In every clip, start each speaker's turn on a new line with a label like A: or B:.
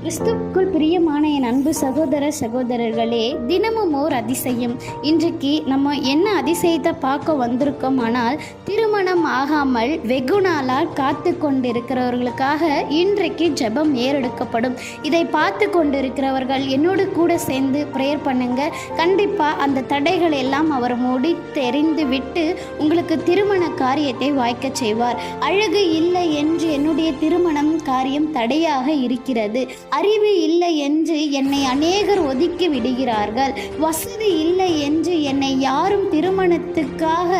A: கிறிஸ்துவுக்குள் பிரியமான என் அன்பு சகோதர சகோதரர்களே, தினமும் ஓர் அதிசயம். இன்றைக்கு நம்ம என்ன அதிசயத்தை பார்க்க வந்திருக்கோம்? ஆனால் திருமணம் ஆகாமல் வெகு நாளால் காத்து கொண்டிருக்கிறவர்களுக்காக இன்றைக்கு ஜெபம் ஏறெடுக்கப்படும். இதை பார்த்து கொண்டிருக்கிறவர்கள் என்னோடு கூட சேர்ந்து ப்ரேயர் பண்ணுங்க. கண்டிப்பாக அந்த தடைகள் எல்லாம் அவர் முடித்தெறிந்து விட்டு உங்களுக்கு திருமண காரியத்தை வாய்க்க செய்வார். அழகு இல்லை என்று என்னுடைய திருமணம் காரியம் தடையாக இருக்கிறது. அறிவு இல்லை என்று என்னை அநேகர் ஒதுக்கி விடுகிறார்கள். வசதி இல்லை என்று என்னை யாரும் திருமணத்துக்காக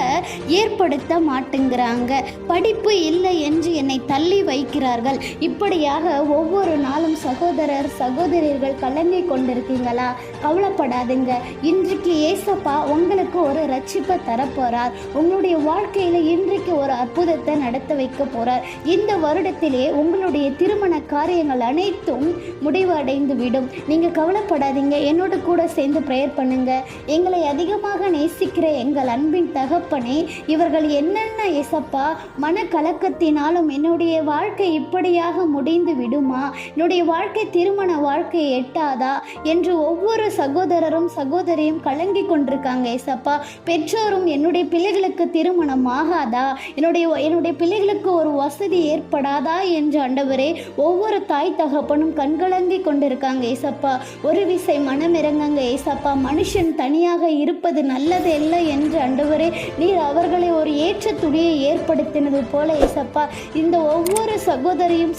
A: ஏற்படுத்த மாட்டேங்கிறாங்க. படிப்பு இல்லை என்று என்னை தள்ளி வைக்கிறார்கள். இப்படியாக ஒவ்வொரு நாளும் சகோதரர் சகோதரிகள் கலங்கி கொண்டிருக்கீங்களா? கவலைப்படாதுங்க. இன்றைக்கு ஏசப்பா உங்களுக்கு ஒரு ரட்சிப்பை தரப்போறார். உங்களுடைய வாழ்க்கையில இன்றைக்கு ஒரு அற்புதத்தை நடத்த வைக்க போறார். இந்த வருடத்திலே உங்களுடைய திருமண காரியங்கள் அனைத்தும் முடிவு அடைந்து விடும். நீங்க கவலைப்படாதீங்க. என்னோடு கூட சேர்ந்து ப்ரேயர் பண்ணுங்க. எங்களை அதிகமாக நேசிக்கிற எங்கள் அன்பின் தகப்பனே, இவர்கள் என்னென்ன ஏசப்பா மனக்கலக்கத்தினாலும் என்னுடைய வாழ்க்கை இப்படியாக முடிந்து விடுமா, என்னுடைய வாழ்க்கை திருமண வாழ்க்கையை எட்டாதா என்று ஒவ்வொரு சகோதரரும் சகோதரியும் கலங்கி கொண்டிருக்காங்க ஏசப்பா. பெற்றோரும் என்னுடைய பிள்ளைகளுக்கு திருமணம் ஆகாதா, என்னுடைய பிள்ளைகளுக்கு ஒரு வசதி ஏற்படாதா என்று ஆண்டவரே ஒவ்வொரு தாய் தகப்பனும் கண்கலங்கி கொண்டிருக்காங்க ஏசப்பா. ஒரு விசை மனமிறங்குங்க ஏசப்பா. மனுஷன் தனியாக இருப்பது நல்லது இல்லை என்று ஆண்டவரே நீர் அவர்களை ஒரு ஏற்ற துணியை ஏற்படுத்தினது போல ஏசப்பா, இந்த ஒவ்வொரு சகோதரியும்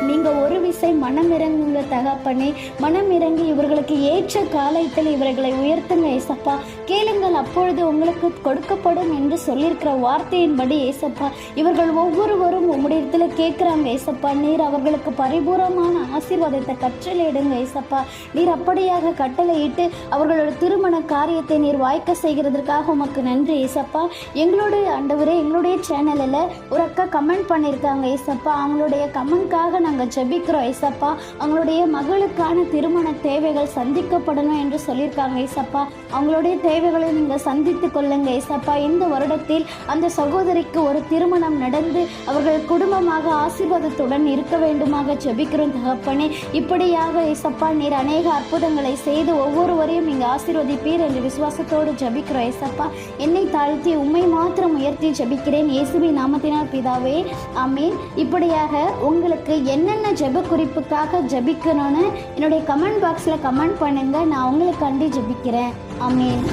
A: நீங்கள் ஒரு விசை மனமிறங்குங்க தகப்பனே. மனமிறங்கி இவர்களுக்கு ஏற்ற காலத்தில் இவர்களை உயர்த்துங்க ஏசப்பா. கேளுங்கள் அப்பொழுது உங்களுக்கு கொடுக்கப்படும் என்று சொல்லியிருக்கிற வார்த்தையின்படி ஏசப்பா இவர்கள் ஒவ்வொருவரும் உம்முடைய இடத்துல கேட்குறாங்க ஏசப்பா. நீர் அவர்களுக்கு பரிபூர்ணமான ஆசீர்வாதத்தை கட்டளையிடுங்க ஏசப்பா. நீர் அப்படியாக கட்டளையிட்டு அவர்களோட திருமண காரியத்தை நீர் வாய்க்க செய்கிறதற்காக உமக்கு நன்றி ஏசப்பா. எங்களுடைய ஆண்டவரே, எங்களுடைய சேனலில் ஒரு அக்கா கமெண்ட் பண்ணியிருக்காங்க ஏசப்பா. அவங்களுடைய கமெண்ட்காக நாங்கள் ஜெபிக்கிறோம் ஏசப்பா. அவங்களுடைய மகளுக்கான திருமண தேவைகள் சந்திக்கப்படணும் என்று சொல்லியிருக்காங்க ஏசப்பா. அவங்களுடைய தேவைகளை நீங்கள் சந்தித்து கொள்ளுங்க ஏசப்பா. இந்த வருடத்தில் அந்த சகோதரிக்கு ஒரு திருமணம் நடந்து அவர்கள் குடும்பமாக ஆசீர்வாதத்துடன் இருக்க வேண்டுமாக ஜெபிக்கிறோம் தகப்பனே. இப்படியாக ஏசப்பா நீர் அநேக அற்புதங்களை செய்து ஒவ்வொருவரையும் நீங்கள் ஆசீர்வதிப்பீர் என்று விசுவாசத்தோடு ஜெபிக்கிறோம் ஏசப்பா. என்னை தாழ்த்தி உம்மை மாத்திரம் உயர்த்தி ஜெபிக்கிறேன் இயேசுவின் நாமத்தினால் பிதாவே, ஆமீன். இப்படியாக உங்களுக்கு என்னென்ன ஜெப குறிப்புக்காக ஜெபிக்கணும்னு என்னுடைய கமெண்ட் பாக்ஸில் கமெண்ட் பண்ணுங்க. நான் உங்களுக்கு கண்டி ஜெபிக்கிறேன். ஆமீன்.